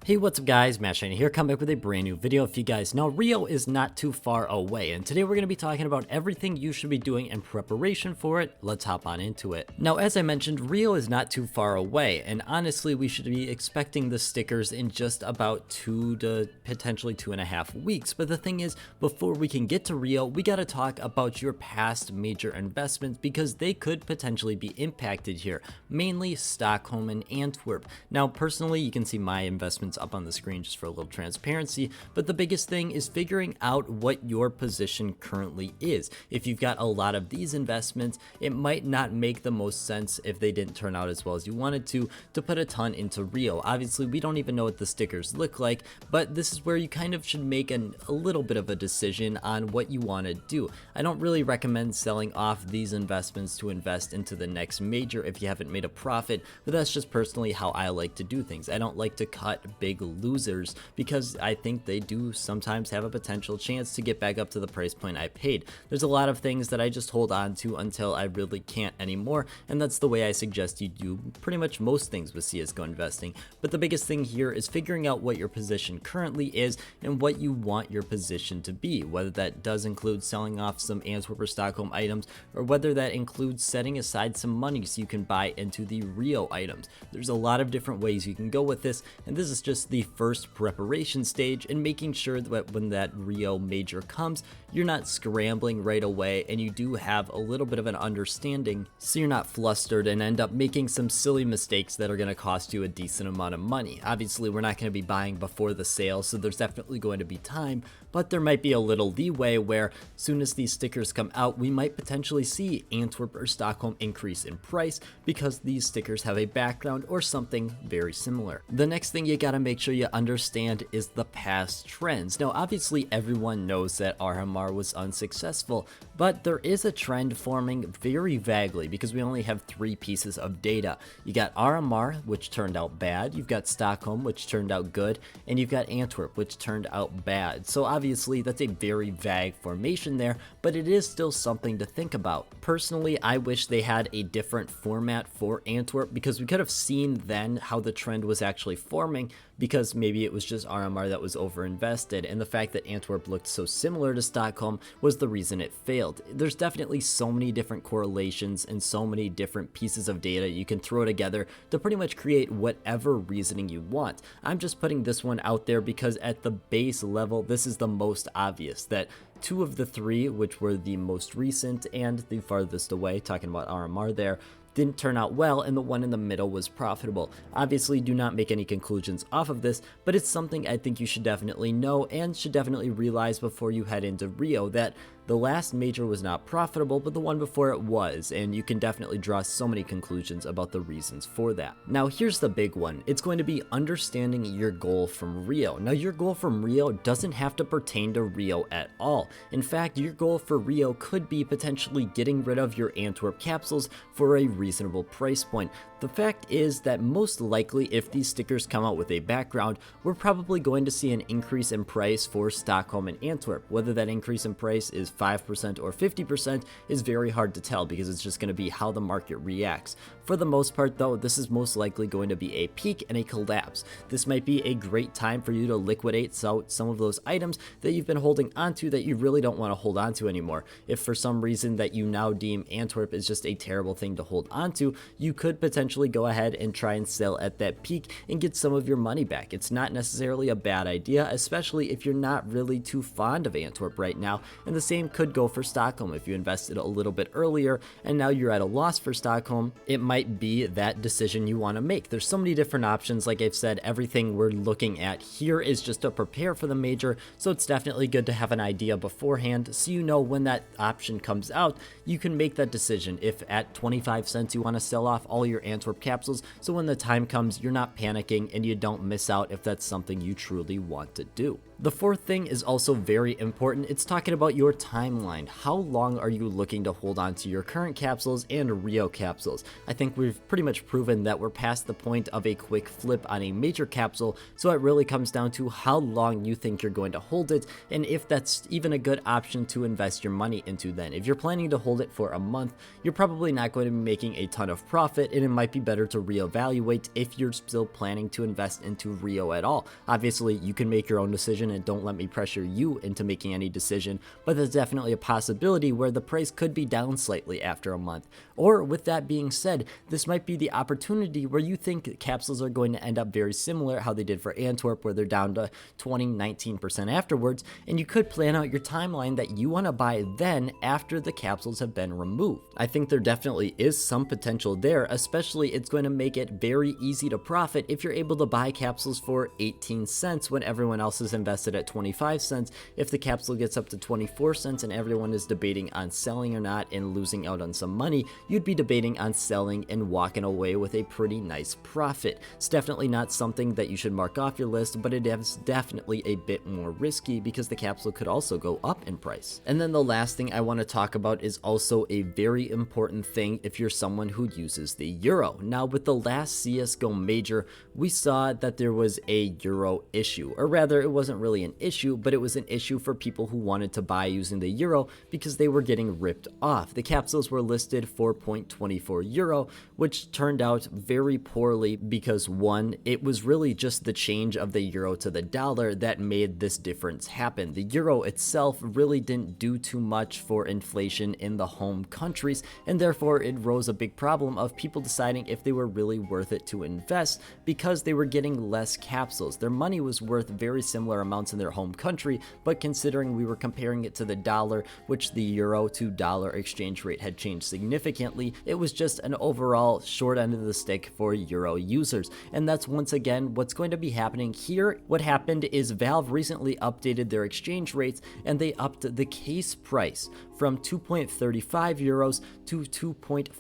Hey, what's up guys, Matt Shiny here, coming back with a brand new video. If you guys know, Rio is not too far away, and today we're going to be talking about everything you should be doing in preparation for it. Let's hop on into it. Now, as I mentioned, Rio is not too far away, and honestly, we should be expecting the stickers in just about 2 to potentially 2.5 weeks. But the thing is, before we can get to Rio, we got to talk about your past major investments because they could potentially be impacted here, mainly Stockholm and Antwerp. Now, personally, you can see my investments up on the screen just for a little transparency, but the biggest thing is figuring out what your position currently is. If you've got a lot of these investments, it might not make the most sense if they didn't turn out as well as you wanted to put a ton into Rio. Obviously, we don't even know what the stickers look like, but this is where you kind of should make a little bit of a decision on what you want to do. I don't really recommend selling off these investments to invest into the next major if you haven't made a profit, but that's just personally how I like to do things. I don't like to cut big losers because I think they do sometimes have a potential chance to get back up to the price point I paid. There's a lot of things that I just hold on to until I really can't anymore, and that's the way I suggest you do pretty much most things with CSGO investing. But the biggest thing here is figuring out what your position currently is and what you want your position to be, whether that does include selling off some Antwerp or Stockholm items, or whether that includes setting aside some money so you can buy into the Rio items. There's a lot of different ways you can go with this, and this is just the first preparation stage, and making sure that when that Rio major comes, you're not scrambling right away and you do have a little bit of an understanding so you're not flustered and end up making some silly mistakes that are going to cost you a decent amount of money. Obviously, we're not going to be buying before the sale, so there's definitely going to be time, but there might be a little leeway where as soon as these stickers come out, we might potentially see Antwerp or Stockholm increase in price because these stickers have a background or something very similar. The next thing you gotta make sure you understand is the past trends. Now, obviously everyone knows that RMR was unsuccessful, but there is a trend forming very vaguely because we only have 3 pieces of data. You got RMR, which turned out bad, you've got Stockholm, which turned out good, and you've got Antwerp, which turned out bad. So obviously that's a very vague formation there, but it is still something to think about. Personally, I wish they had a different format for Antwerp because we could have seen then how the trend was actually forming, because maybe it was just RMR that was overinvested, and the fact that Antwerp looked so similar to Stockholm was the reason it failed. There's definitely so many different correlations and so many different pieces of data you can throw together to pretty much create whatever reasoning you want. I'm just putting this one out there because at the base level, this is the most obvious, that 2 of the 3, which were the most recent and the farthest away, talking about RMR there, didn't turn out well, and the one in the middle was profitable. Obviously, do not make any conclusions off of this, but it's something I think you should definitely know and should definitely realize before you head into Rio, that the last major was not profitable, but the one before it was, and you can definitely draw so many conclusions about the reasons for that. Now, here's the big one. It's going to be understanding your goal from Rio. Now, your goal from Rio doesn't have to pertain to Rio at all. In fact, your goal for Rio could be potentially getting rid of your Antwerp capsules for a reasonable price point. The fact is that most likely, if these stickers come out with a background, we're probably going to see an increase in price for Stockholm and Antwerp. Whether that increase in price is 5% or 50% is very hard to tell because it's just going to be how the market reacts. For the most part though, this is most likely going to be a peak and a collapse. This might be a great time for you to liquidate some of those items that you've been holding onto that you really don't want to hold onto anymore. If for some reason that you now deem Antwerp is just a terrible thing to hold onto, you could potentially go ahead and try and sell at that peak and get some of your money back. It's not necessarily a bad idea, especially if you're not really too fond of Antwerp right now, and the same could go for Stockholm. If you invested a little bit earlier and now you're at a loss for Stockholm, it might be that decision you want to make. There's so many different options. Like I've said, everything we're looking at here is just to prepare for the major, so it's definitely good to have an idea beforehand so you know when that option comes out, you can make that decision. If at 25 cents you want to sell off all your Antwerp capsules, so when the time comes, you're not panicking and you don't miss out if that's something you truly want to do. The fourth thing is also very important. It's talking about your time timeline. How long are you looking to hold on to your current capsules and Rio capsules? I think we've pretty much proven that we're past the point of a quick flip on a major capsule, so it really comes down to how long you think you're going to hold it and if that's even a good option to invest your money into then. If you're planning to hold it for a month, you're probably not going to be making a ton of profit, and it might be better to reevaluate if you're still planning to invest into Rio at all. Obviously, you can make your own decision, and don't let me pressure you into making any decision, but there's definitely a possibility where the price could be down slightly after a month. Or with that being said, this might be the opportunity where you think capsules are going to end up very similar how they did for Antwerp, where they're down to 19% afterwards, and you could plan out your timeline that you want to buy then after the capsules have been removed. I think there definitely is some potential there, especially it's going to make it very easy to profit if you're able to buy capsules for 18 cents when everyone else is invested at 25 cents. If the capsule gets up to 24 cents and everyone is debating on selling or not and losing out on some money, you'd be debating on selling and walking away with a pretty nice profit. It's definitely not something that you should mark off your list, but it is definitely a bit more risky because the capsule could also go up in price. And then the last thing I want to talk about is also a very important thing if you're someone who uses the euro. Now, with the last CSGO major, we saw that there was a euro issue, or rather it wasn't really an issue, but it was an issue for people who wanted to buy using the euro because they were getting ripped off. The capsules were listed for 0.24 euro, which turned out very poorly because one, it was really just the change of the euro to the dollar that made this difference happen. The euro itself really didn't do too much for inflation in the home countries, and therefore it rose a big problem of people deciding if they were really worth it to invest because they were getting less capsules. Their money was worth very similar amounts in their home country, but considering we were comparing it to the dollar, which the euro to dollar exchange rate had changed significantly, it was just an overall short end of the stick for euro users. And that's once again what's going to be happening here. What happened is Valve recently updated their exchange rates and they upped the case price from 2.35 euros to 2.49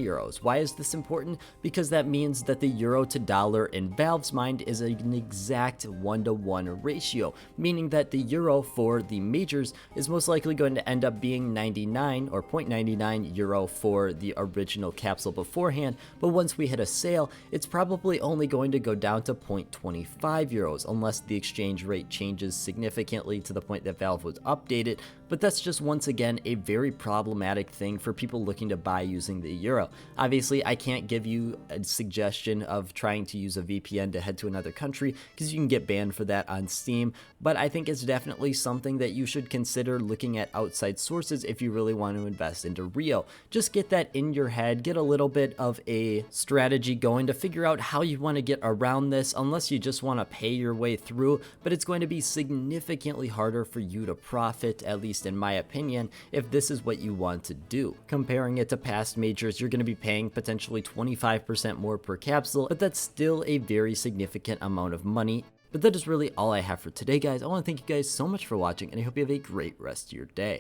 euros. Why is this important? Because that means that the euro to dollar in Valve's mind is an exact 1-to-1 ratio, meaning that the euro for the majors is most likely going to end up being 99 or 0.99 euro for the original capsule beforehand, but once we hit a sale, it's probably only going to go down to 0.25 euros unless the exchange rate changes significantly to the point that Valve was updated. But that's just once again a very problematic thing for people looking to buy using the euro. Obviously, I can't give you a suggestion of trying to use a VPN to head to another country because you can get banned for that on Steam, but I think it's definitely something that you should consider looking at outside sources if you really want to invest into Rio. Just get that in your head, get a little bit of a strategy going to figure out how you want to get around this, unless you just want to pay your way through, but it's going to be significantly harder for you to profit, at least in my opinion, if this is what you want to do. Comparing it to past majors, you're going to be paying potentially 25% more per capsule, but that's still a very significant amount of money. But that is really all I have for today, guys. I want to thank you guys so much for watching, and I hope you have a great rest of your day.